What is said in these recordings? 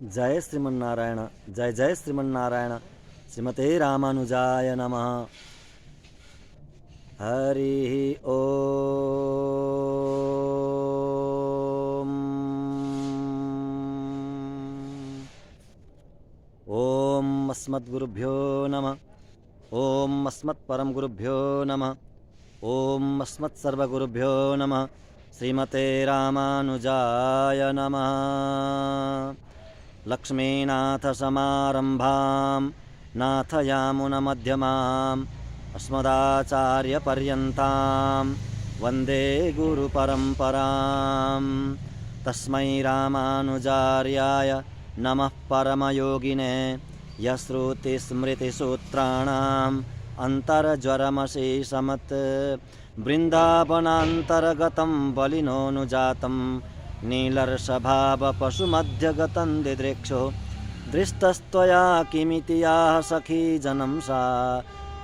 जय श्रीमन्नारायण। जय जय श्रीमन्नारायण। श्रीमते रामानुजाय नमः। हरि ओम। ओम अस्मद्गुरुभ्यो नमः। ओम अस्मत्परमगुरुभ्यो नमः। ओम अस्मत्सर्वगुरुभ्यो नमः। श्रीमते रामानुजाय नमः। लक्ष्मीनाथसमारम्भां नाथयामुनमध्यमाम् अस्मदाचार्यपर्यन्तां वन्दे गुरुपरम्पराम्। तस्मै रामानुजार्याय नमः परमयोगिने यश्रुतिस्मृतिसूत्राणाम् अन्तर्ज्वरमशेषमत् बृन्दावनान्तर्गतं बलिनोऽनुजातं नीलर्षभावपशुमध्यगतं दिदृक्षो दृष्टस्त्वया किमिति याः सखी जनं सा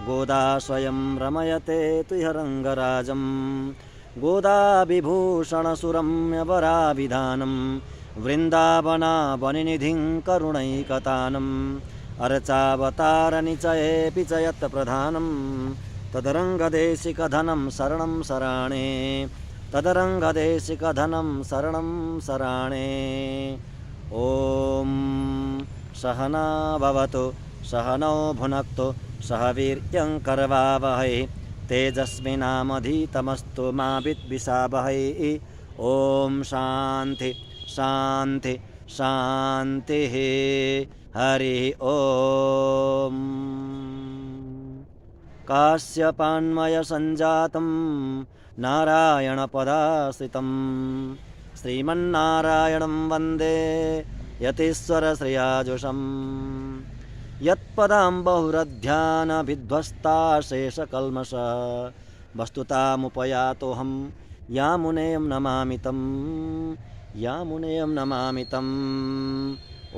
गोदा स्वयं रमयते तुह्यरङ्गराजं गोदा विभूषणसुरम्यवराभिधानं वृन्दावनावनिनिधिं करुणैकतानम् अर्चावतारनिचयेऽपि च यत्प्रधानं तदरङ्गदेशिकधनं शरणं शराणे तदरङ्गदेशिकधनं शरणं शराणे। ॐ सहना भवतु सहनौ भुनक्तु सह वीर्यं करवावहै तेजस्विनामधीतमस्तु मा विद्विषावहै। ॐ शान्ति शान्ति शान्तिः। हरि ओम। काश्यपान्मयसञ्जातं नारायणपदाश्रितं श्रीमन्नारायणं वन्दे यतीश्वरश्रियाजुषं यत्पदाम्बहुरध्यानविध्वस्ताशेषकल्मष वस्तुतामुपयातोऽहं यामुनेयं नमामि तं यामुनेयं नमामि तं।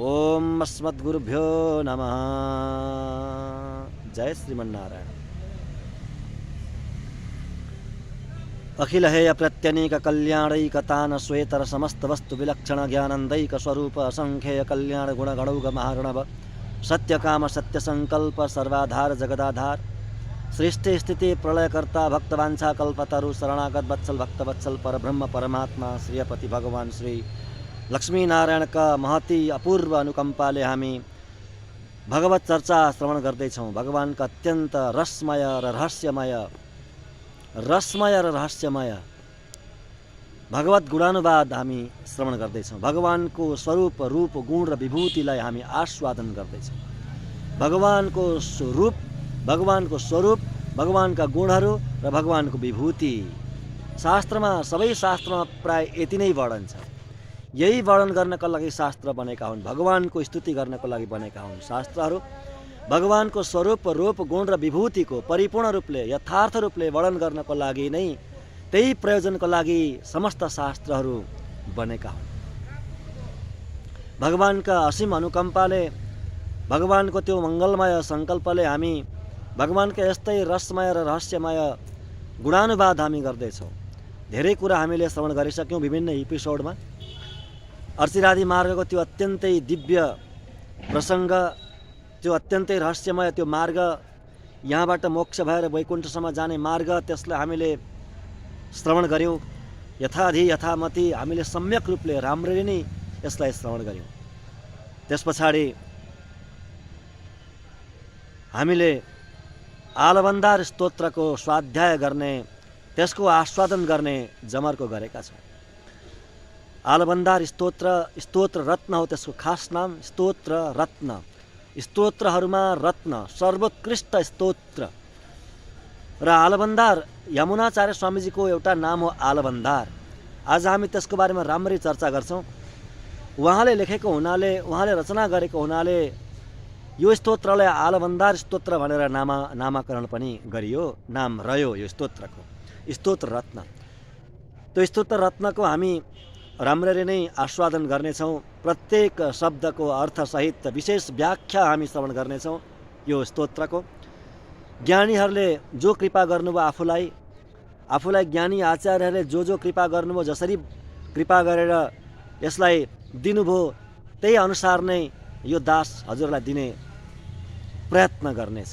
ओम अस्मद्गुरुभ्यो नमः। जय श्रीमन्नारायण। अखिल हेय प्रत्यनीक कल्याणैकतान श्वेतर समस्त वस्तु विलक्षण ज्ञानंदैक स्वरूप असंख्येय कल्याण गुण गणौघ महागणव सत्य काम सत्य संकल्प सर्वाधार जगदाधार सृष्टि स्थिति प्रलयकर्ता भक्तवांछा कल्पतरु शरणागत वत्सल भक्तवत्सल परब्रह्म परमात्मा श्रीपति भगवान श्री लक्ष्मी नारायण का महती अपूर्व अनुकंपाले हामी भगवत चर्चा श्रवण गर्दैछौँ। भगवान का अत्यंत रसमय र रहस्यमय भगवत गुणानुवाद हामी श्रवण गर्दैछौँ। भगवान को स्वरूप रूप गुण र विभूतिलाई हामी आस्वादन गर्दैछौँ। भगवान को स्वरूप भगवान का गुणहरू र भगवान को विभूति शास्त्रमा सबै शास्त्रमा प्राय यति नै वर्णन छ। यही वर्णन गर्नका लागि शास्त्र बनेका हुन्। भगवानको स्तुति गर्नको लागि बनेका हुन् शास्त्रहरू। भगवानको स्वरूप रूप गुण र विभूतिको परिपूर्ण रूपले यथार्थ रूपले वर्णन गर्नको लागि नै त्यही प्रयोजनको लागि समस्त शास्त्रहरू बनेका हुन्। भगवानका असीम अनुकम्पाले भगवानको त्यो मङ्गलमय सङ्कल्पले हामी भगवानका यस्तै रसमय र रहस्यमय गुणानुवाद हामी गर्दैछौँ। धेरै कुरा हामीले श्रवण गरिसक्यौँ विभिन्न एपिसोडमा। अर्चिरादि मार्गको त्यो अत्यन्तै दिव्य प्रसङ्ग, त्यो अत्यन्तै रहस्यमय त्यो मार्ग, यहाँबाट मोक्ष भएर वैकुण्ठसम्म जाने मार्ग, त्यसलाई हामीले श्रवण गऱ्यौँ। यथाधि यथामति हामीले सम्यक रूपले राम्ररी नै यसलाई श्रवण गऱ्यौँ। त्यस पछाडि हामीले आलवन्दार स्तोत्रको स्वाध्याय गर्ने, त्यसको आस्वादन गर्ने जमर्को गरेका छौँ। आलवन्दार स्तोत्र रत्न हो त्यसको खास नाम, स्तोत्र रत्न। स्तोत्रहरूमा रत्न सर्वोत्कृष्ट स्तोत्र। र आलवन्दार यमुनाचार्य स्वामीजीको एउटा नाम हो आलवन्दार। आज हामी त्यसको बारेमा राम्ररी चर्चा गर्छौँ। उहाँले लेखेको हुनाले, उहाँले रचना गरेको हुनाले यो स्तोत्रलाई आलवन्दार स्तोत्र भनेर नामाकरण पनि गरियो, नाम रह्यो यो स्तोत्रको, स्तोत्र रत्न। त्यो स्तोत्र रत्नको हामी राम्ररी नै आस्वादन गर्नेछौँ। प्रत्येक शब्दको अर्थसहित विशेष व्याख्या हामी श्रवण गर्नेछौँ यो स्तोत्रको। ज्ञानीहरूले जो कृपा गर्नुभयो आफूलाई ज्ञानी आचार्यहरूले जो कृपा गर्नुभयो, जसरी कृपा गरेर यसलाई दिनुभयो, त्यही अनुसार नै यो दास हजुरलाई दिने प्रयत्न गर्नेछ।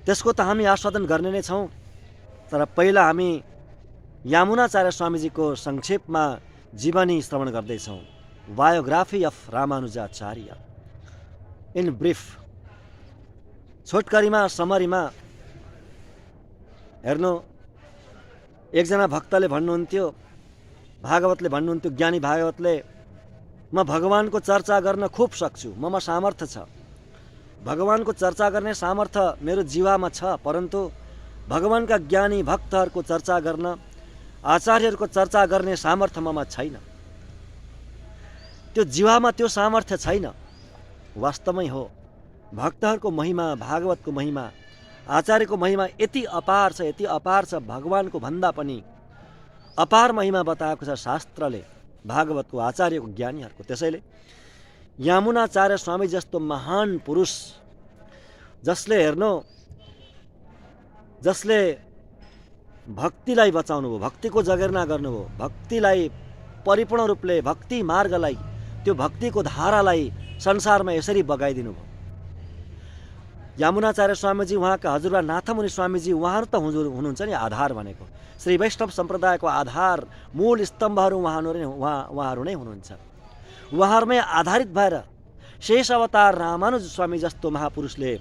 त्यसको त हामी आस्वादन गर्ने नै छौँ, तर पहिला हामी यामुनाचार्य स्वामीजीको संक्षेपमा जीवनी श्रवण गर्दैछौँ। Biography of Ramanujacharya in brief. छोटकरीमा, समरीमा हेर्नु, एकजना भक्तले भन्नुहुन्थ्यो, भागवतले भन्नुहुन्थ्यो, ज्ञानी भागवतले, म भगवानको चर्चा गर्न खूब सक्छु, ममा सामर्थ्य छ, भगवानको चर्चा गर्ने सामर्थ्य मेरो जीवामा छ, परन्तु भगवानका ज्ञानी भक्तहरूको चर्चा गर्न, आचार्यहरूको चर्चा गर्ने सामर्थ्य ममा छैन। त्यो जीवामा त्यो सामर्थ्य छैन। वास्तवमै हो, भक्तहरूको महिमा, भागवतको महिमा, आचार्यको महिमा यति अपार छ, यति अपार छ, भगवानको भन्दा पनि अपार महिमा बताएको छ शास्त्रले भागवतको, आचार्यको, ज्ञानीहरूको। त्यसैले यामुनाचार्य स्वामी जस्तो महान पुरुष, जसले हेर्नु, जसले भक्तिलाई बचाउनु भयो, भक्तिको जगेर्ना गर्नुभयो, भक्तिलाई परिपूर्ण रूपले, भक्ति मार्गलाई, त्यो भक्तिको धारालाई संसारमा यसरी बगाइदिनु भयो। यामुनाचार्य स्वामीजी, उहाँका हजुरबा नाथमुनि स्वामीजी, उहाँहरू त हुनुहुन्छ नि आधार भनेको। श्री वैष्णव सम्प्रदायको आधार, मूल स्तम्भहरू उहाँहरू नै हुनुहुन्छ। उहाँहरूमै आधारित भएर शेष अवतार रामानुज स्वामी जस्तो महापुरुषले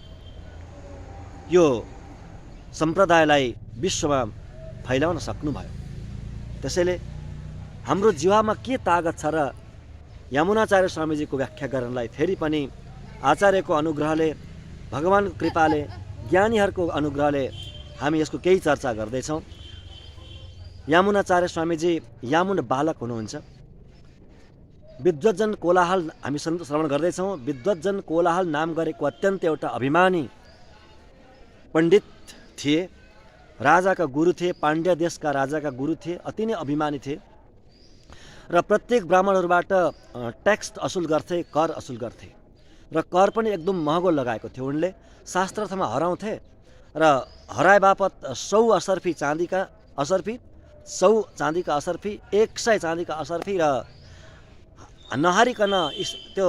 यो सम्प्रदायलाई विश्वमा फैलाउन सक्नुभयो। त्यसैले हाम्रो जीवामा के तागत छ र यमुनाचार्य स्वामीजीको व्याख्या गर्नलाई फेरि पनि आचार्यको अनुग्रहले, भगवानको कृपाले, ज्ञानीहरूको अनुग्रहले हामी यसको केही चर्चा गर्दैछौँ। यमुनाचार्य स्वामीजी यामुन बालक हुनुहुन्छ। विद्वज्जन कोलाहल हामी श्रवण गर्दैछौँ। विद्वज्जन कोलाहल नाम गरेको अत्यन्त एउटा अभिमानी पण्डित थिए, राजाका गुरु थिए, पाण्ड्य देशका राजाका गुरु थिए, अति नै अभिमानी थिए र प्रत्येक ब्राह्मणहरूबाट ट्याक्स असुल गर्थे, कर असुल गर्थे र कर पनि एकदम महँगो लगाएको थियो। उनले शास्त्रार्थमा हराउँथे र हराए बापत 100 असर्फी चाँदीका असर्फी, 100 चाँदीका असर्फी, 100 चाँदीका असर्फी र नहारिकन, त्यो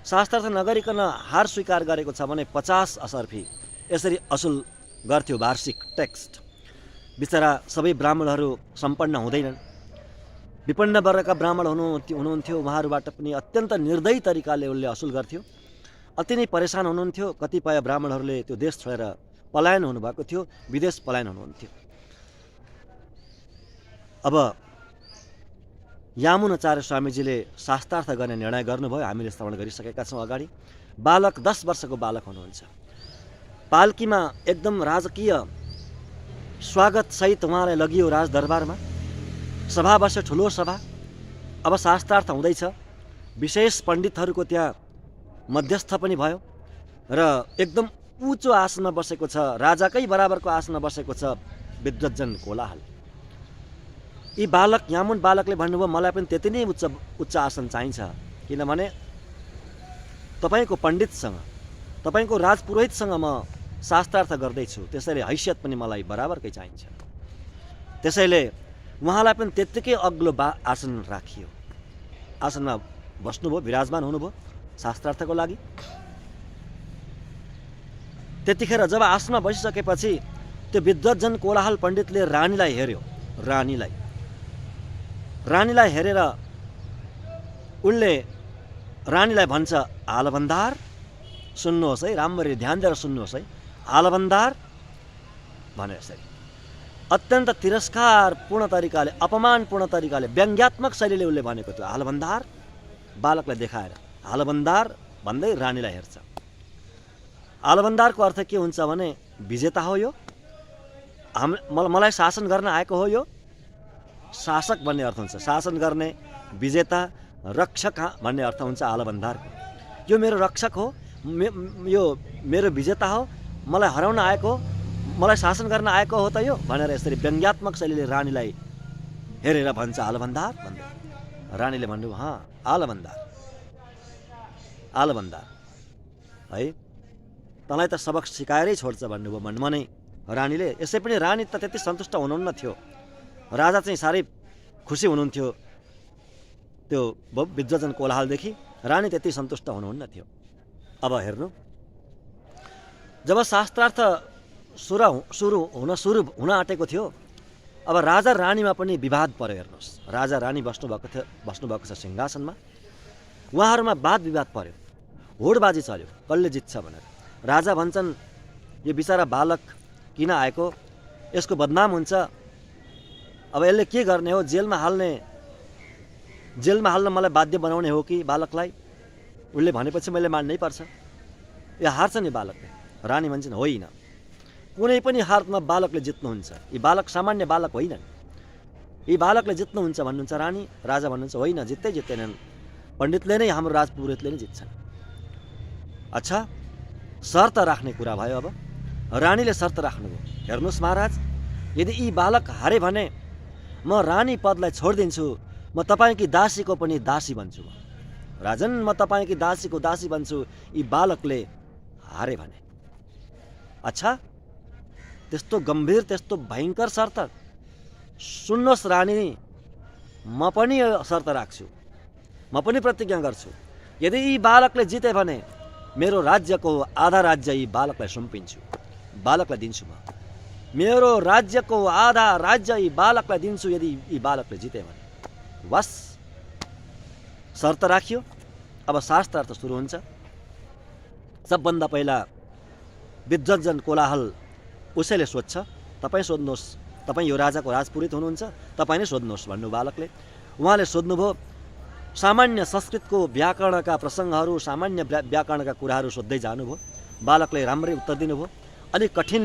शास्त्रार्थ नगरिकन हार स्वीकार गरेको छ भने 50 असर्फी, यसरी असुल गर्थ्यो वार्षिक ट्याक्स। बिचरा सबै ब्राह्मणहरू सम्पन्न हुँदैनन्, विपन्न वर्गका ब्राह्मण हुनुहुन्थ्यो, उहाँहरूबाट पनि अत्यन्त निर्दयी तरिकाले उसले असुल गर्थ्यो। अति नै परेशान हुनुहुन्थ्यो। कतिपय ब्राह्मणहरूले त्यो देश छोडेर पलायन हुनुभएको थियो, विदेश पलायन हुनुहुन्थ्यो। अब यामुनाचार्य स्वामीजीले शास्त्रार्थ गर्ने निर्णय गर्नुभयो। हामीले श्रवण गरिसकेका छौँ अगाडि। बालक, 10 वर्षको बालक हुनुहुन्छ। पाल्कीमा एकदम राजकीय स्वागतसहित उहाँलाई लगियो राजदरबारमा। सभा बस्यो, ठुलो सभा। अब शास्त्रार्थ हुँदैछ। विशेष पण्डितहरूको त्यहाँ मध्यस्थ पनि भयो र एकदम उँचो आसनमा बसेको छ, राजाकै बराबरको आसनमा बसेको छ विद्वज्जन कोलाहल। यी बालक, यामुन बालकले भन्नुभयो, मलाई पनि त्यति नै उच्च आसन चाहिन्छ, किनभने तपाईँको पण्डितसँग, तपाईँको राजपुरोहितसँग म शास्त्रार्थ गर्दैछु, त्यसैले हैसियत पनि मलाई बराबरकै चाहिन्छ। त्यसैले उहाँलाई पनि त्यत्तिकै अग्लो आसन राखियो। आसनमा बस्नुभयो, विराजमान हुनुभयो शास्त्रार्थको लागि। त्यतिखेर जब आसनमा बसिसकेपछि त्यो विद्वज्जन कोलाहल पण्डितले रानीलाई हेऱ्यो। रानीलाई हेरेर उनले रानीलाई भन्छ, आलबन्दार, सुन्नुहोस् है, राम्ररी ध्यान दिएर सुन्नुहोस् है, आलबन्दार भने यसरी अत्यन्त तिरस्कारपूर्ण तरिकाले, अपमानपूर्ण तरिकाले, व्यङ्ग्यात्मक शैलीले उसले भनेको थियो। आलबन्दार, बालकलाई देखाएर आलबन्दार भन्दै रानीलाई हेर्छ। आलबन्दारको अर्थ के हुन्छ भने विजेता हो यो, मलाई शासन गर्न आएको हो यो। शासक भन्ने अर्थ हुन्छ, शासन गर्ने, विजेता, रक्षक भन्ने अर्थ हुन्छ आलबन्दारको। यो मेरो रक्षक हो, यो मेरो विजेता हो, मलाई हराउन आएको, मलाई शासन गर्न आएको हो त यो भनेर यसरी व्यङ्ग्यात्मक शैलीले रानीलाई हेरेर भन्छ आलबन्दार भन्दै। रानीले भन्नु, हाँ आलबन्दार, आलबन्दार है, तँलाई त सबक सिकाएरै छोड्छ भन्नुभयो मनै रानीले। यसै पनि रानी त त्यति सन्तुष्ट हुनुहुन्न थियो। राजा चाहिँ साह्रै खुसी हुनुहुन्थ्यो त्यो विद्वजन कोलाहलदेखि रानी त्यति सन्तुष्ट हुनुहुन्न थियो। अब हेर्नु, जब शास्त्रार्थ सुरु हुन आँटेको थियो, अब राजा रानीमा पनि विवाद पर्यो। हेर्नुहोस्, राजा रानी बस्नुभएको छ सिंहासनमा, उहाँहरूमा वाद विवाद पर्यो, होडबाजी चल्यो, कसले जित्छ भनेर। राजा भन्छन् यो बिचरा बालक किन आएको, यसको बदनाम हुन्छ, अब यसले के गर्ने हो, जेलमा हाल्न मलाई बाध्य बनाउने हो कि बालकलाई। उसले भनेपछि मैले मान्नै पर्छ, यो हार्छ नि बालकले। रानी भन्छन् होइन, कुनै पनि हारमा बालकले जित्नुहुन्छ, यी बालक सामान्य बालक होइनन्, यी बालकले जित्नुहुन्छ भन्नुहुन्छ रानी। राजा भन्नुहुन्छ होइन, जित्दैनन्, पण्डितले नै, हाम्रो राजपुरोहितले नै जित्छन्। अच्छा, शर्त राख्ने कुरा भयो। अब रानीले शर्त राख्नुभयो, हेर्नुहोस् महाराज, यदि यी बालक हारे भने म रानी पदलाई छोडिदिन्छु, म तपाईँकी दासीको पनि दासी बन्छु। राजन, म तपाईँकी दासीको दासी बन्छु यी बालकले हारे भने। अच्छा, त्यस्तो गम्भीर, त्यस्तो भयङ्कर शर्त? सुन्नुहोस् रानी, म पनि शर्त राख्छु, म पनि प्रतिज्ञा गर्छु, यदि यी बालकले जिते भने मेरो राज्यको आधा राज्य यी बालकलाई सुम्पिन्छु, बालकलाई दिन्छु। म मेरो राज्यको आधा राज्य यी बालकलाई दिन्छु यदि यी बालकले जिते भने। बस, शर्त राखियो। अब शास्त्रार्थ सुरु हुन्छ। सबभन्दा पहिला विद्वजन कोलाहल उसैले सोध्छ, तपाईँ सोध्नुहोस्, तपाईँ यो राजाको राजपुरोहित हुनुहुन्छ, तपाईँ नै सोध्नुहोस् भन्नु बालकले। उहाँले सोध्नुभयो, सामान्य संस्कृतको व्याकरणका प्रसङ्गहरू, सामान्य व्याकरणका कुराहरू सोध्दै जानुभयो। बालकले राम्रै उत्तर दिनुभयो। अलिक कठिन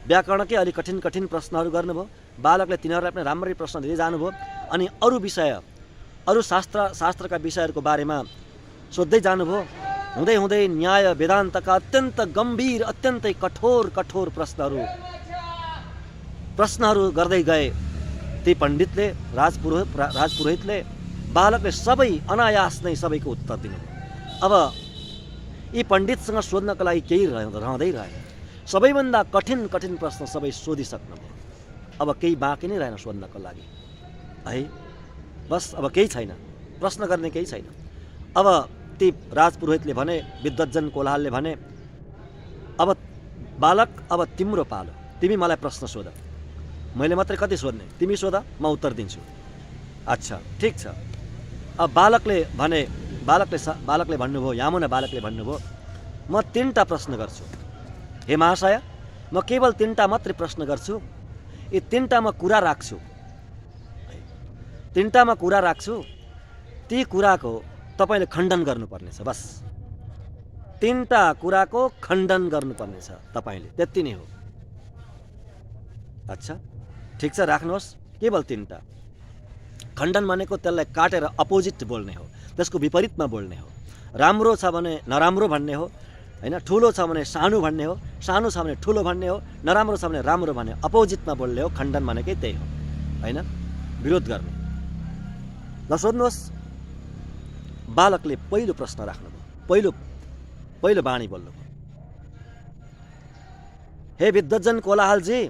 व्याकरणकै अलिक कठिन प्रश्नहरू गर्नुभयो। बालकले तिनीहरूलाई पनि राम्रै प्रश्न दिँदै जानुभयो। अनि अरू विषय, अरू शास्त्रका विषयहरूको बारेमा सोध्दै जानुभयो। हुँदै हुँदै न्याय वेदान्तका अत्यन्त गम्भीर, अत्यन्तै कठोर प्रश्नहरू गर्दै गए ती पण्डितले, राजपुरोहितले। बालकले सबै अनायास नै सबैको उत्तर दिनुभयो। अब यी पण्डितसँग सोध्नको लागि केही रहँदै रहेन। सबैभन्दा कठिन प्रश्न सबै सोधिसक्नुभयो। अब केही बाँकी नै रहेन सोध्नको लागि है। बस, अब केही छैन, प्रश्न गर्ने केही छैन। अब ती राजपुरोहितले भने, विद्वजन कोलाहलले भने, अब बालक, अब तिम्रो पालो, तिमी मलाई प्रश्न सोध, मैले मात्रै कति सोध्ने, तिमी सोध, म उत्तर दिन्छु। अच्छा, ठिक छ। अब बालकले भन्नुभयो, यामुना बालकले भन्नुभयो, म 3टा प्रश्न गर्छु। हे महाशय, म केवल 3टा मात्रै प्रश्न गर्छु। यी 3टामा कुरा राख्छु, 3टामा कुरा राख्छु, ती कुराको तपाईँले खण्डन गर्नुपर्नेछ। बस, 3टा कुराको खण्डन गर्नुपर्नेछ तपाईँले, त्यति नै हो। अच्छा, ठिक छ, राख्नुहोस्, केवल 3टा। खण्डन भनेको त्यसलाई काटेर अपोजिट बोल्ने हो, त्यसको विपरीतमा बोल्ने हो। राम्रो छ भने नराम्रो भन्ने हो, होइन? ठुलो छ भने सानो भन्ने हो, सानो छ भने ठुलो भन्ने हो, नराम्रो छ भने राम्रो भन्ने, अपोजिटमा बोल्ने हो। खण्डन भनेकै त्यही हो, होइन? विरोध गर्ने। ल सोध्नुहोस्। बालकले पहिलो प्रश्न राख्नुभयो, पहिलो बाणी बोल्नुभयो। हे विद्वजन कोलाहलजी,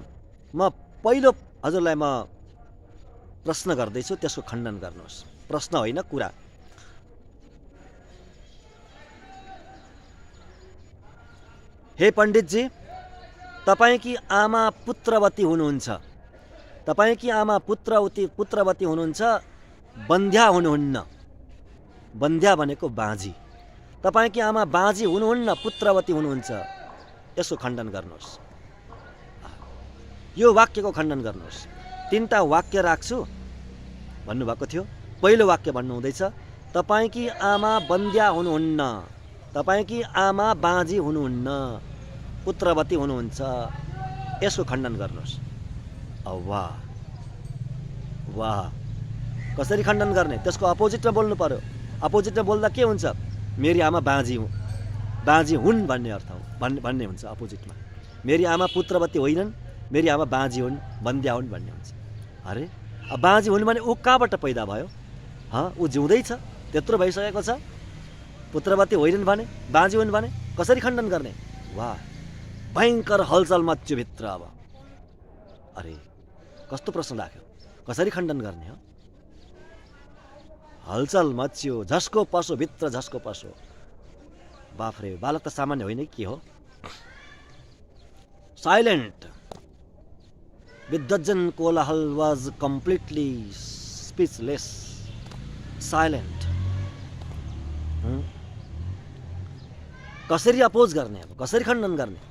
म पहिलो हजुरलाई म प्रश्न गर्दैछु, त्यसको खण्डन गर्नुहोस्। प्रश्न होइन, कुरा। हे पण्डितजी, तपाईँकी आमा पुत्रवती हुनुहुन्छ, तपाईँकी आमा पुत्रवती हुनुहुन्छ, बन्ध्या हुनुहुन्न। बन्ध्या भनेको बाँझी। तपाईँकी आमा बाँझी हुनुहुन्न, पुत्रवती हुनुहुन्छ, यसको खण्डन गर्नुहोस्। यो वाक्यको खण्डन गर्नुहोस्। 3टा वाक्य राख्छु भन्नुभएको थियो। पहिलो वाक्य भन्नु हुँदैछ, तपाईँकी आमा बन्ध्या हुनुहुन्न, तपाईँकी आमा बाँझी हुनुहुन्न, पुत्रवती हुनुहुन्छ, यसको खण्डन गर्नुहोस्। वाह वाह, कसरी खण्डन गर्ने? त्यसको अपोजिटमा बोल्नु पर्यो। अपोजिटमा बोल्दा के हुन्छ? मेरी आमा बाँझी हुन् भन्ने अर्थ हो, भन्ने हुन्छ अपोजिटमा। मेरी आमा पुत्रवती होइनन्, मेरी आमा बाँझी हुन्, बन्ध्या हुन् भन्ने हुन्छ। अरे, अब बाँझी हुन् भने ऊ कहाँबाट पैदा भयो? ऊ जिउँदैछ, त्यत्रो भइसकेको छ। पुत्रवती होइनन् भने, बाँझी हुन् भने कसरी खण्डन गर्ने? वाह, भयङ्कर हलचल मच्यो भित्र। अब अरे, कस्तो प्रश्न राख्यो, कसरी खण्डन गर्ने हो? हलचल मच्यो, झस्को पसो भित्र झस्को पसो। बाफरे, बालक त सामान्य होइन के हो? साइलेन्ट। विद्धजन कोलाहल वाज कम्प्लिटली स्पिचलेस, साइलेन्ट। कसरी अपोज गर्ने, अब कसरी खण्डन गर्ने?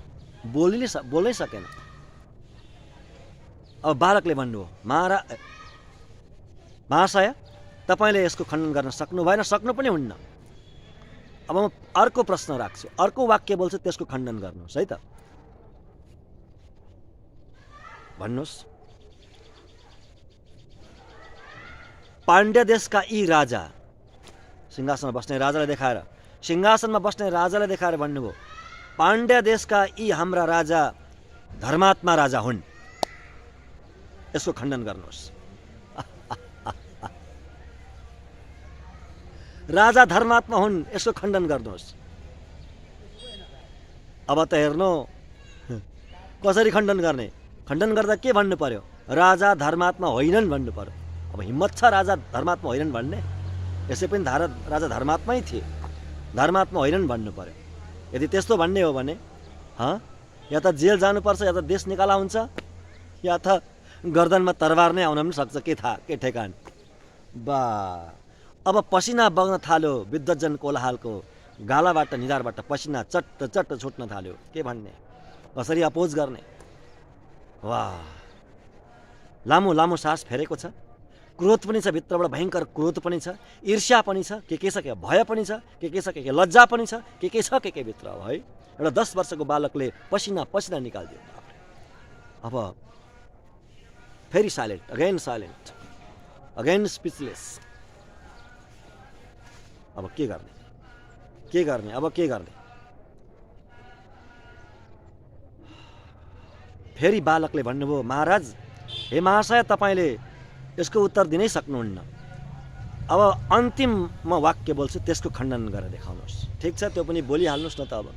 बोल्नै सकेन। अब बालकले भन्नुभयो, महाशय तपाईँले यसको खण्डन गर्न सक्नु भएन, सक्नु पनि हुन्न। अब म अर्को प्रश्न राख्छु, अर्को वाक्य बोल्छु, त्यसको खण्डन गर्नुहोस् है त। भन्नुहोस्। पाण्ड्य देशका यी राजा, सिंहासनमा बस्ने राजालाई देखाएर भन्नुभयो, पाण्ड्य देशका यी हाम्रा राजा धर्मात्मा राजा हुन्, यसको खण्डन गर्नुहोस्। राजा धर्मात्मा हुन्, यसको खण्डन गर्नुहोस्। अब त हेर्नु कसरी खण्डन गर्ने। खण्डन गर्दा के भन्नु पर्यो? राजा धर्मात्मा होइनन् भन्नु पर्यो। अब हिम्मत छ राजा धर्मात्मा होइनन् भन्ने? यसै पनि राजा धर्मात्मै थिए, धर्मात्मा होइनन् भन्नु पर्यो। यदि त्यस्तो भन्ने हो भने या त जेल जानुपर्छ, या त देश निकाला हुन्छ, या त गर्दनमा तरबार नै आउन पनि सक्छ, के थाहा, के ठेकान। बा, अब पसिना बग्न थाल्यो विद्धजन कोलाहलको गालाबाट, निधारबाट पसिना चट्ट चट्ट छुट्न थाल्यो। के भन्ने, कसरी अपोज गर्ने? वाह, लामो लामो सास फेरेको छ, क्रोध पनि छ भित्रबाट, भयङ्कर क्रोध पनि छ, ईर्ष्या पनि छ, के छ, के भय पनि छ, के छ, के लज्जा पनि छ, के छ, के भित्र। अब है एउटा 10 वर्षको बालकले पसिना निकालिदियो। अब फेरि साइलेन्ट, अगेन स्पिचलेस। अब के गर्ने? अब के गर्ने? फेरि बालकले भन्नुभयो, महाराज, हे महाशय, तपाईँले यसको उत्तर दिनै सक्नुहुन्न। अब अन्तिम म वाक्य बोल्छु, त्यसको खण्डन गरेर देखाउनुहोस्। ठिक छ, त्यो पनि बोलिहाल्नुहोस् न त। अब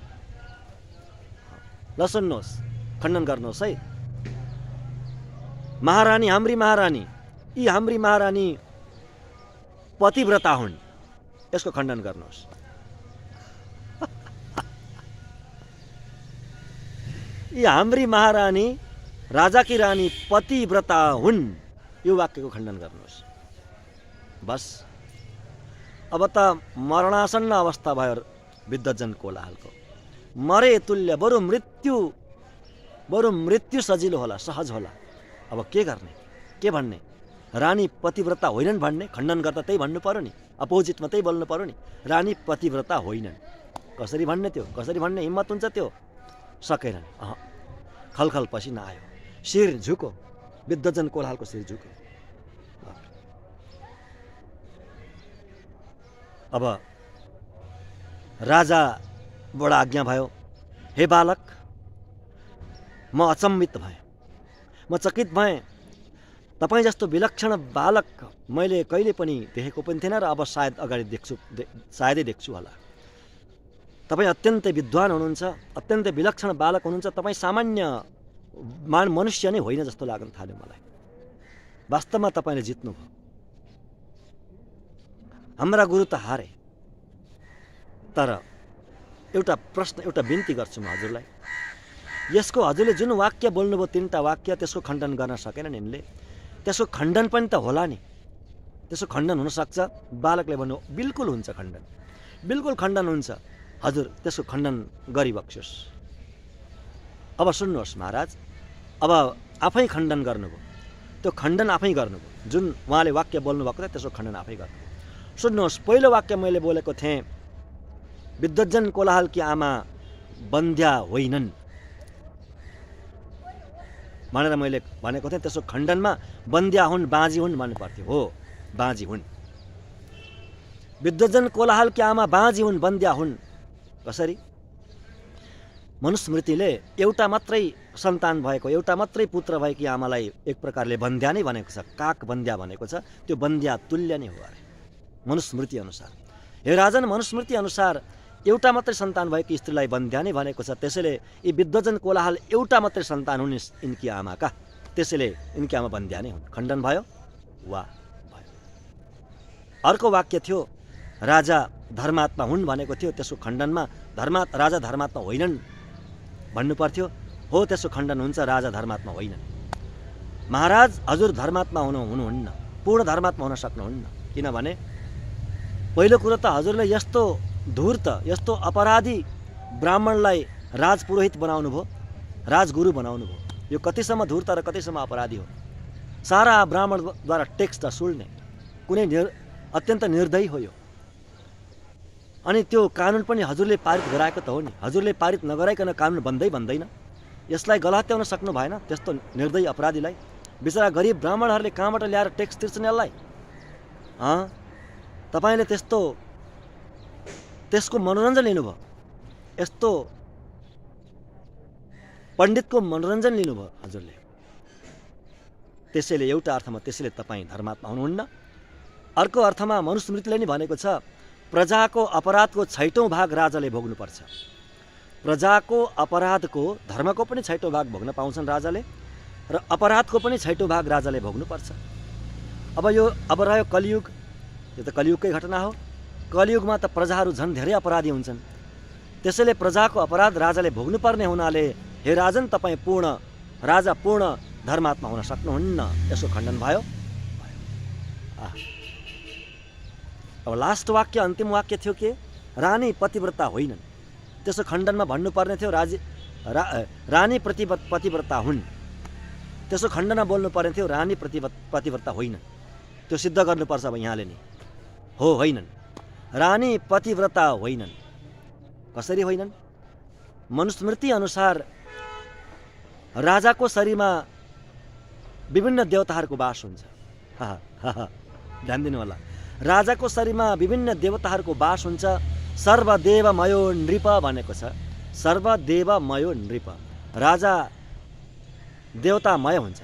ल सुन्नुहोस्, खण्डन गर्नुहोस् है। महारानी, हाम्री महारानी, यी हाम्री महारानी पतिव्रता हुन्, यसको खण्डन गर्नुहोस्। यी हाम्री महारानी, राजाकी रानी पतिव्रता हुन्, यो वाक्यको खण्डन गर्नुहोस्। बस, अब त मरणासन्न अवस्था भयो विद्धजन कोलाहलको। मरे तुल्य, बरु मृत्यु सजिलो होला, सहज होला। अब के गर्ने, के भन्ने? रानी पतिव्रता होइनन् भन्ने? खण्डन गर्दा त्यही भन्नु पर्यो नि, अपोजिटमा त्यही बोल्नु पर्यो नि। रानी पतिव्रता होइनन्, कसरी भन्ने? त्यो कसरी भन्ने हिम्मत हुन्छ? त्यो सकेनन्। खलखल पसिना आयो, शिर झुक्यो, विद्धजन कोलाहलको शिर झुक्यो। अब राजाबाट आज्ञा भयो, हे बालक, म अचम्मित भएँ, म चकित भएँ। तपाईँ जस्तो विलक्षण बालक मैले कहिले पनि देखेको पनि थिएन, र अब सायदै देख्छु होला। तपाईँ अत्यन्तै विद्वान हुनुहुन्छ, अत्यन्तै विलक्षण बालक हुनुहुन्छ। तपाईँ सामान्य मनुष्य नै होइन जस्तो लाग्न थाल्यो मलाई। वास्तवमा तपाईँले जित्नुभयो। हाम्रा गुरु त हारे। तर एउटा प्रश्न, एउटा बिन्ती गर्छु म हजुरलाई। यसको हजुरले जुन वाक्य बोल्नुभयो, 3टा वाक्य, त्यसको खण्डन गर्न सकेनन् यिनले। त्यसको खण्डन पनि त होला नि, त्यसको खण्डन हुनसक्छ। बालकले भन्नु, बिल्कुल हुन्छ खण्डन, बिल्कुल खण्डन हुन्छ। हजुर त्यसको खण्डन गरिबक्स्योस्। अब सुन्नुहोस् महाराज, अब आफै खण्डन गर्नुभयो, त्यो खण्डन आफै गर्नुभयो। जुन उहाँले वाक्य बोल्नुभएको थियो, त्यसको खण्डन आफै गर्नुभयो। सुन्नुहोस्, पहिलो वाक्य मैले बोलेको थिएँ, विद्धजन कोलाहलकी आमा बन्ध्या होइनन् भनेर मैले भनेको थिएँ। त्यसको खण्डनमा बन्ध्या हुन्, बाँझी हुन् भन्नु पर्थ्यो। हो, बाँझी हुन्। विद्धजन कोलाहलकी आमा बाँझी हुन्, बन्ध्या हुन्। कसरी? मनुस्मृतिले एउटा मात्रै सन्तान भएको, एउटा मात्रै पुत्र भएकी आमालाई एक प्रकारले बन्ध्या नै भनेको छ, काक बन्ध्या भनेको छ। त्यो बन्ध्या तुल्य नै हो अरे मनुस्मृति अनुसार। हे राजन, मनुस्मृति अनुसार एउटा मात्रै सन्तान भएकी स्त्रीलाई बन्ध्या नै भनेको छ। त्यसैले यी विद्धजन कोलाहल एउटा मात्रै सन्तान हुन् यिनकी आमाका, त्यसैले यिनकी आमा बन्ध्या नै हुन्। खण्डन भयो? वा भयो। अर्को वाक्य थियो राजा धर्मात्मा हुन् भनेको थियो, त्यसको खण्डनमा राजा धर्मात्मा होइनन् भन्नु पर्थ्यो। हो, त्यसको खण्डन हुन्छ, राजा धर्मात्मा होइनन्। महाराज हजुर धर्मात्मा हुनुहुन्न, पूर्ण धर्मात्मा हुन सक्नुहुन्न। किनभने पहिलो कुरो त हजुरले यस्तो धूर्त, यस्तो अपराधी ब्राह्मणलाई राजपुरोहित बनाउनु भयो, राजगुरु बनाउनु भयो। यो कतिसम्म धूर्त र कतिसम्म अपराधी हो। सारा ब्राह्मणद्वारा टेक्स त सुल्ने, कुनै अत्यन्त निर्दयी हो यो। अनि त्यो कानुन पनि हजुरले पारित गराएको त हो नि। हजुरले पारित नगराइकन कानुन बन्दैन। यसलाई गलत्याउन सक्नु भएन। त्यस्तो निर्दयी अपराधीलाई, बिचरा गरिब ब्राह्मणहरूले कहाँबाट ल्याएर टेक्स तिर्छन् यसलाई? तपाईँले त्यसको मनोरञ्जन लिनुभयो, यस्तो पण्डितको मनोरञ्जन लिनुभयो हजुरले। त्यसैले एउटा अर्थमा त्यसैले तपाईँ धर्मात्मा हुनुहुन्न। अर्को अर्थमा मनुस्मृतिले नि भनेको छ प्रजाको अपराधको 6औं भाग राजाले भोग्नुपर्छ। प्रजाको अपराधको, धर्मको पनि 6औं भाग भोग्न पाउँछन् राजाले, र अपराधको पनि 6औं भाग राजाले भोग्नुपर्छ। अब रह्यो कलियुग, यो त कलियुगकै घटना हो। कलियुगमा त प्रजाहरू झन् धेरै अपराधी हुन्छन्। त्यसैले प्रजाको अपराध राजाले भोग्नुपर्ने हुनाले हे राजन, तपाईँ राजा पूर्ण धर्मात्मा हुन सक्नुहुन्न। यसको खण्डन भयो। अब लास्ट वाक्य, अन्तिम वाक्य थियो के? रानी पतिव्रता होइनन्। त्यसको खण्डनमा भन्नुपर्ने थियो रानी पतिव्रता हुन्। त्यसको खण्डनमा बोल्नु पर्ने थियो रानी पतिव्रता होइनन्। त्यो सिद्ध गर्नुपर्छ अब यहाँले नि। होइनन्, रानी पतिव्रता होइनन्। कसरी होइनन्? मनुस्मृति अनुसार राजाको शरीरमा विभिन्न देवताहरूको वास हुन्छ। ध्यान दिनु होला। राजाको शरीरमा विभिन्न देवताहरूको वास हुन्छ। सर्वदेवमयो नृप भनेको छ। सर्वदेवमयो नृप। राजा देवतामय हुन्छ।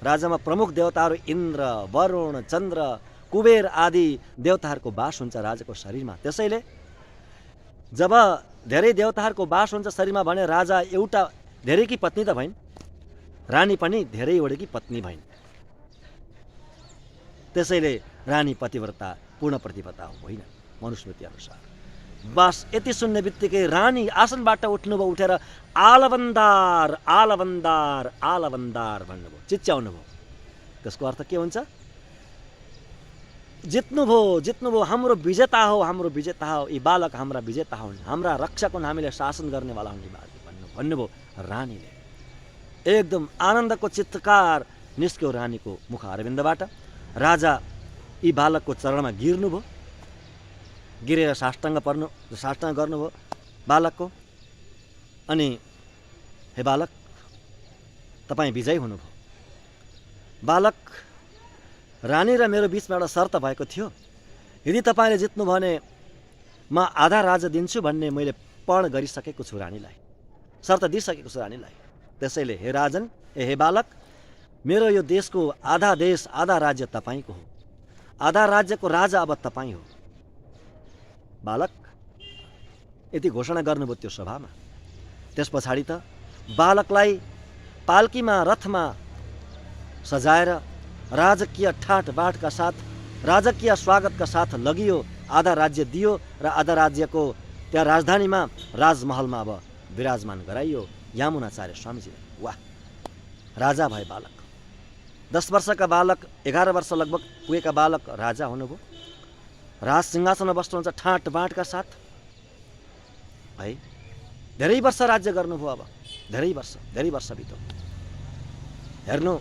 राजामा प्रमुख देवताहरू इन्द्र, वरुण, चन्द्र, कुबेर आदि देवताहरूको वास हुन्छ राजाको शरीरमा। त्यसैले जब धेरै देवताहरूको वास हुन्छ शरीरमा भने राजा एउटा धेरैकी पत्नी त भइन्, रानी पनि धेरैवटाकी पत्नी भइन्। त्यसैले रानी पतिव्रता पूर्ण पतिव्रता होइन मनुस्मृति अनुसार। बस यति सुन्ने बित्तिकै रानी आसनबाट उठ्नुभयो, उठेर आलबन्दार आलबन्दार आलबन्दार भन्नुभयो, चिच्याउनुभयो। त्यसको अर्थ के हुन्छ? जित्नुभयो, हाम्रो विजेता हो, हाम्रो विजेता हो, यी बालक हाम्रा विजेता हुन्, हाम्रा रक्षक हुन्, हामीले शासन गर्नेवाला हुन् भन्नुभयो रानीले। एकदम आनन्दको चित्कार निस्क्यो रानीको मुख अरविन्दबाट। राजा यी बालकको चरणमा गिर्नुभयो, गिरेर साष्टाङ्ग गर्नुभयो बालकको। अनि हे बालक, तपाईँ विजयी हुनुभयो। बालक, रानी र मेरो बिचमा एउटा शर्त भएको थियो। यदि तपाईँले जित्नु भने म आधा राज्य दिन्छु भन्ने मैले पर्ण गरिसकेको छु रानीलाई, शर्त दिइसकेको छु रानीलाई। त्यसैले हे राजन, हे बालक, मेरो यो देशको आधा देश, आधा राज्य तपाईँको हो। आधा राज्यको राजा अब तपाईँ हो। बालक यति घोषणा गर्नुभयो त्यो सभामा। त्यस पछाडि त बालकलाई पाल्कीमा, रथमा सजाएर राजकीय ठाटबाटका साथ, राजकीय स्वागतका साथ लगियो। आधा राज्य दियो र आधा राज्यको त्यहाँ राजधानीमा, राजमहलमा अब विराजमान गराइयो यामुनाचार्य स्वामीजीले। वाह, राजा भए बालक। 10 वर्षका बालक, 11 वर्ष लगभग पुगेका बालक राजा हुनुभयो। राज सिंहासनमा बस्नुहुन्छ ठाटबाटका साथ है। धेरै वर्ष राज्य गर्नुभयो। अब धेरै वर्ष बित्यो। हेर्नु,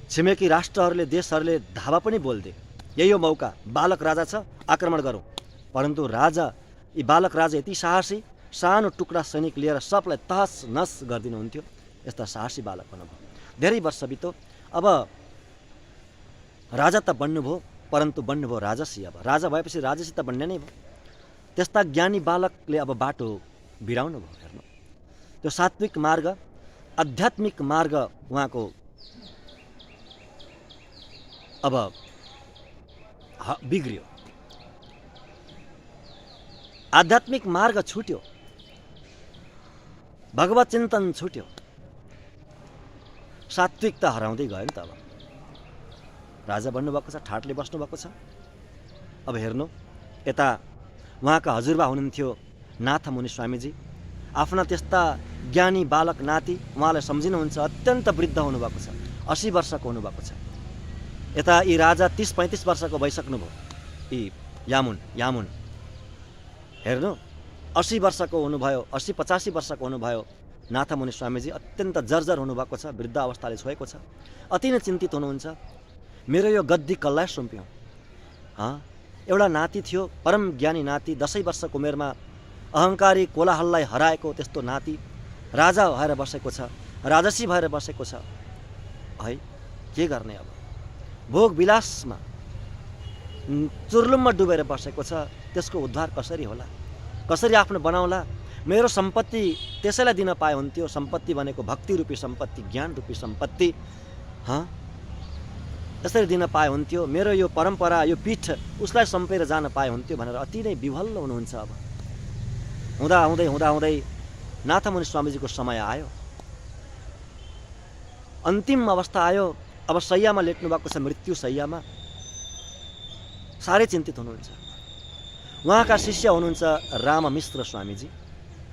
छिमेकी राष्ट्रहरूले, देशहरूले धावा पनि बोल्थे, यही हो मौका, बालक राजा छ, आक्रमण गरौँ। परन्तु राजा, यी बालक राजा यति साहसी, सानो टुक्रा सैनिक लिएर सबलाई तहस नस गरिदिनुहुन्थ्यो। यस्ता साहसी बालक हुनुभयो। धेरै वर्ष बित्यो। अब राजा त बन्नुभयो, परन्तु बन्नुभयो राजसी। अब राजा भएपछि राजसी त बन्ने नै भयो। त्यस्ता ज्ञानी बालकले अब बाटो बिराउनु भयो। हेर्नु, त्यो सात्विक मार्ग, आध्यात्मिक मार्ग उहाँको अब बिग्रियो। आध्यात्मिक मार्ग छुट्यो, भगवत चिन्तन छुट्यो, सात्विकता हराउँदै गयो नि त। अब राजा बन्नुभएको छ, ठाटले बस्नुभएको छ। अब हेर्नु, यता उहाँका हजुरबा हुनुहुन्थ्यो नाथमुनि स्वामीजी, आफ्ना त्यस्ता ज्ञानी बालक नाति उहाँलाई सम्झिनुहुन्छ, अत्यन्त वृद्ध हुनुभएको छ, 80 वर्षको हुनुभएको छ। यता यी राजा 30-35 वर्षको भइसक्नुभयो। यी यामुन हेर्नु, 80 वर्षको हुनुभयो, 80-85 वर्षको हुनुभयो नाथमुनि स्वामीजी, अत्यन्त जर्जर हुनुभएको छ, वृद्ध अवस्थाले छोएको छ। अति नै चिन्तित हुनुहुन्छ, मेरो यो गद्दी कसलाई सुम्प्यौँ। एउटा नाति थियो, परम ज्ञानी नाति, 10 वर्षको उमेरमा अहङ्कारी कोलाहललाई हराएको त्यस्तो नाति राजा भएर बसेको छ, राजसी भएर बसेको छ है। के गर्ने अब? भोग विलासमा चुर्लुममा डुबेर बसेको छ, त्यसको उद्धार कसरी होला, कसरी आफ्नो बनाउला? मेरो सम्पत्ति त्यसैलाई दिन पाए हुन्थ्यो। सम्पत्ति भनेको भक्ति रूपी सम्पत्ति, ज्ञान रूपी सम्पत्ति, यसरी दिन पाए हुन्थ्यो। मेरो यो परम्परा, यो पीठ उसलाई सम्पेर जान पाए हुन्थ्यो भनेर अति नै विभल्ल हुनुहुन्छ। अब हुँदै नाथमुनि स्वामीजीको समय आयो, अन्तिम अवस्था आयो। अब शैयामा लेट्नु भएको छ, मृत्यु शैयामा, साह्रै चिन्तित हुनुहुन्छ। उहाँका शिष्य हुनुहुन्छ राममिश्र स्वामीजी।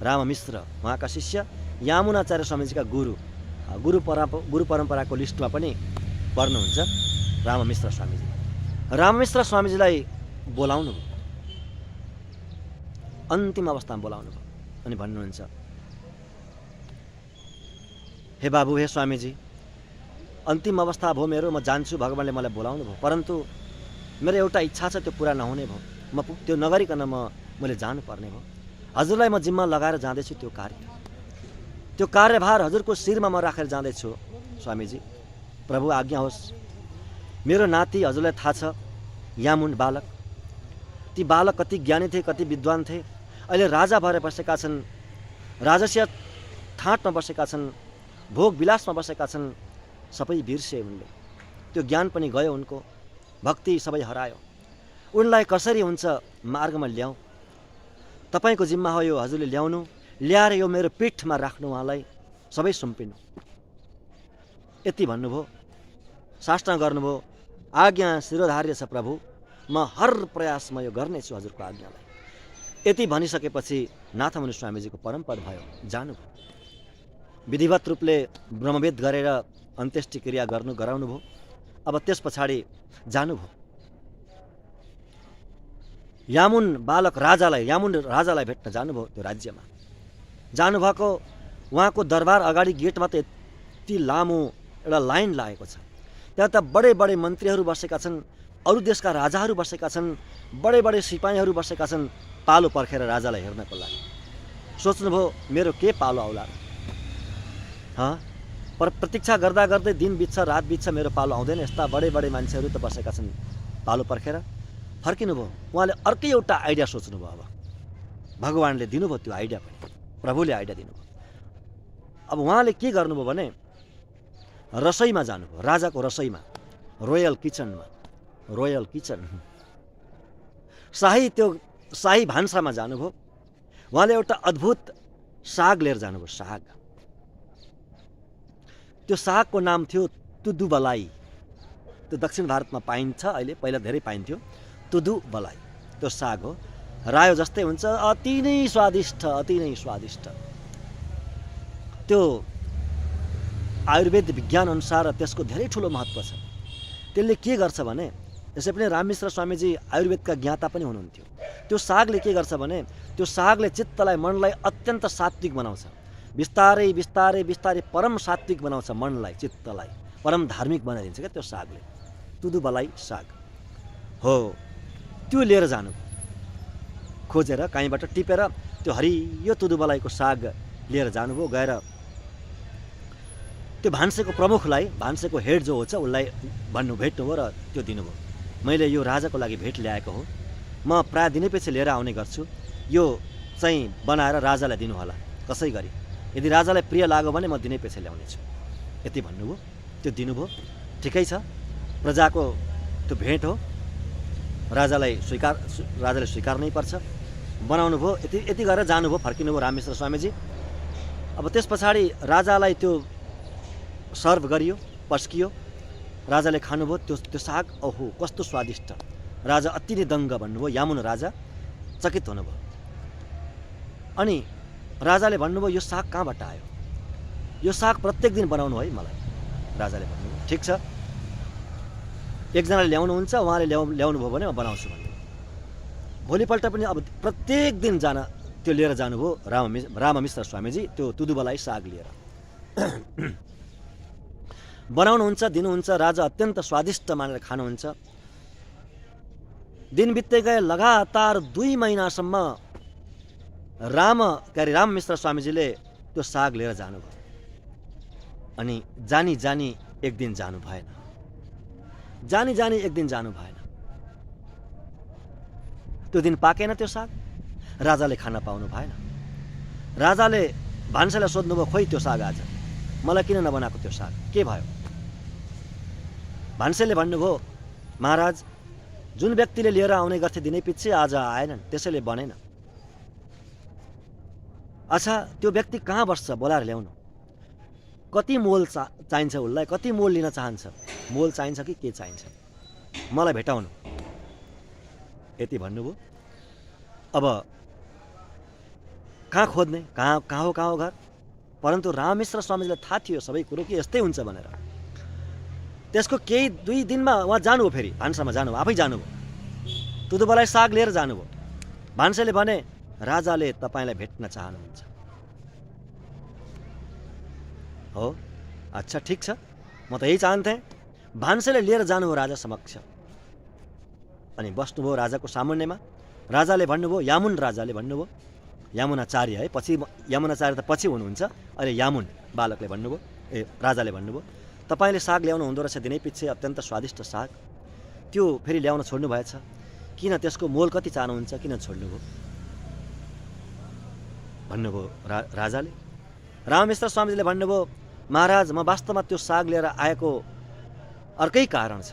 राममिश्र उहाँका शिष्य, यामुनाचार्य स्वामीजीका गुरु परम्पराको लिस्टमा पनि पर्नुहुन्छ राममिश्र स्वामीजी। राममिश्र स्वामीजीलाई बोलाउनु भयो, अन्तिम अवस्थामा बोलाउनु भयो अनि भन्नुहुन्छ, हे बाबु, हे स्वामीजी, अन्तिम अवस्था भयो मेरो, म जान्छु, भगवान्ले मलाई बोलाउनु भयो, परन्तु मेरो एउटा इच्छा छ, त्यो पुरा नहुने भयो। म त्यो नगरिकन मैले जानुपर्ने भयो। हजुरलाई म जिम्मा लगाएर जाँदैछु, त्यो कार्यभार हजुरको शिरमा म राखेर जाँदैछु स्वामीजी, प्रभु आज्ञा होस्। मेरो नाति, हजुरलाई थाहा छ, यामुन बालक, ती बालक कति ज्ञानी थिए, कति विद्वान थिए। अहिले राजा भएर बसेका छन्, राजसीय ठाँटमा बसेका छन्, भोग विलासमा बसेका छन्, सबै बिर्से उनले। त्यो ज्ञान पनि गयो, उनको भक्ति सबै हरायो। उनलाई कसरी हुन्छ मार्गमा ल्याउँ? तपाईँको जिम्मा हो यो, हजुरले ल्याउनु, ल्याएर यो मेरो पीठमा राख्नु, उहाँलाई सबै सुम्पिनु। यति भन्नुभयो, साष्टाङ्ग गर्नुभयो, आज्ञा शिरोधार्य छ प्रभु, म हर प्रयासमा यो गर्नेछु हजुरको आज्ञालाई। यति भनिसकेपछि नाथमुनि स्वामीजीको परमपद भयो, जानुभयो। विधिवत रूपले ब्रह्मवेद गरेर अन्त्येष्टि क्रिया गराउनु भयो। अब त्यस पछाडि जानुभयो। यामुन राजालाई भेट्न जानुभयो। त्यो राज्यमा जानुभएको, उहाँको दरबार अगाडि गेटमा त यति लामो एउटा लाइन लागेको छ। त्यहाँ त बडे मन्त्रीहरू बसेका छन्, अरू देशका राजाहरू बसेका छन्, बडे सिपाहीहरू बसेका छन्, पालो पर्खेर राजालाई हेर्नको लागि। सोच्नुभयो, मेरो के पालो आउला? पर प्रतीक्षा गर्दै दिन बित्छ, रात बित्छ, मेरो पालो आउँदैन। यस्ता बडे मान्छेहरू त बसेका छन् पालो पर्खेर। फर्किनुभयो। उहाँले अर्कै एउटा आइडिया सोच्नुभयो। अब भगवान्ले दिनुभयो त्यो आइडिया पनि, प्रभुले आइडिया दिनुभयो। अब उहाँले के गर्नुभयो भने रसोईमा जानुभयो, राजाको रसोईमा, रोयल किचन शाही भान्सामा जानुभयो। उहाँले एउटा अद्भुत साग लिएर जानुभयो। साग, त्यो सागको नाम थियो तुदुबलाई। त्यो दक्षिण भारतमा पाइन्छ अहिले, पहिला धेरै पाइन्थ्यो। तुदुबलाई त्यो साग हो, रायो जस्तै हुन्छ, अति नै स्वादिष्ट। त्यो आयुर्वेद विज्ञान अनुसार त्यसको धेरै ठुलो महत्त्व छ। त्यसले के गर्छ भने, यसै पनि राममिश्र स्वामीजी आयुर्वेदका ज्ञाता पनि हुनुहुन्थ्यो। त्यो सागले के गर्छ भने, त्यो सागले चित्तलाई, मनलाई अत्यन्त सात्विक बनाउँछ। बिस्तारै परम सात्विक बनाउँछ मनलाई, चित्तलाई परम धार्मिक बनाइदिन्छ क्या त्यो सागले। तुदुबलाई साग हो, त्यो लिएर जानु, खोजेर कहीँबाट टिपेर त्यो हरियो तुदुबलाईको साग लिएर जानुभयो। गएर त्यो भान्सेको प्रमुखलाई, भान्सेको हेड जो हुन्छ उसलाई भेट्नुभयो र त्यो दिनुभयो। मैले यो राजाको लागि भेट ल्याएको हो, म प्राय दिनैपछि लिएर आउने गर्छु, यो चाहिँ बनाएर राजालाई दिनु होला कसै गरी, यदि राजालाई प्रिय लाग्यो भने म दिनैपछि ल्याउनेछु। यति भन्नुभयो, त्यो दिनुभयो। ठिकै छ, प्रजाको त्यो भेट हो, राजाले स्वीकार्नै पर्छ। बनाउनु भयो, यति गरेर जानुभयो, फर्किनुभयो राममिश्र स्वामीजी। अब त्यस पछाडि राजालाई त्यो सर्भ गरियो, पस्कियो। राजाले खानुभयो त्यो साग। ओहो कस्तो स्वादिष्ट! राजा अति नै दङ्ग भन्नुभयो। यामुन राजा चकित हुनुभयो। अनि राजाले भन्नुभयो यो साग कहाँबाट आयो? यो साग प्रत्येक दिन बनाउनु है मलाई। राजाले भन्नुभयो ठिक छ, एकजनाले ल्याउनुहुन्छ, उहाँले ल्याउनु भयो भने म बनाउँछु भन्नुभयो। भोलिपल्ट पनि अब प्रत्येक दिन त्यो लिएर जानुभयो राममिश्र स्वामीजी त्यो तुदुबलाई साग लिएर। बनाउनुहुन्छ, दिनुहुन्छ, राजा अत्यन्त स्वादिष्ट मानेर खानुहुन्छ। दिन बित्दै गए, लगातार 2 महिनासम्म राममिश्र स्वामीजीले त्यो साग लिएर जानुभयो। अनि जानी एक दिन जानु भएन। त्यो दिन पाकेन त्यो साग। राजाले खान पाउनु भएन। राजाले भान्सेलाई सोध्नुभयो खोइ त्यो साग आज मलाई किन नबनाएको? त्यो साग के भयो? भान्सेले भन्नुभयो महाराज जुन व्यक्तिले लिएर आउने गर्थे दिनै पछि आज आएनन्, त्यसैले बनेन। अच्छा त्यो व्यक्ति कहाँ बस्छ? बोलाएर ल्याउनु। कति मोल चाहिन्छ उसलाई? कति मोल लिन चाहन्छ? मोल चाहिन्छ कि के चाहिन्छ? मलाई भेटाउनु। यति भन्नुभयो। अब कहाँ खोज्ने? कहाँ हो घर? परन्तु राममिश्र स्वामीजीलाई थाहा थियो सबै कुरो कि यस्तै हुन्छ भनेर। त्यसको केही 2 दिनमा उहाँ जानुभयो, फेरि भान्सामा जानुभयो, आफै जानुभयो। तुदुबलाई साग लिएर जानुभयो। भान्सेले भने राजाले तपाईँलाई भेट्न चाहनुहुन्छ। हो अच्छा ठिक छ, म त यही चाहन्थेँ। भान्सेले लिएर जानुभयो राजा समक्ष। अनि बस्नुभयो राजाको सामुन्नेमा। राजाले भन्नुभयो, राजाले भन्नुभयो, यामुनाचार्य है, पछि यामुनाचार्य त पछि हुनुहुन्छ, अहिले यामुन बालकले भन्नुभयो, राजाले भन्नुभयो तपाईँले साग ल्याउनु हुँदो रहेछ दिनै पछि, अत्यन्त स्वादिष्ट साग। त्यो फेरि ल्याउन छोड्नु भएछ किन? त्यसको मोल कति चाहनुहुन्छ? किन छोड्नुभयो भन्नुभयो राजाले। राममिश्र स्वामीजीले भन्नुभयो महाराज म वास्तवमा त्यो साग लिएर आएको अर्कै कारण छ।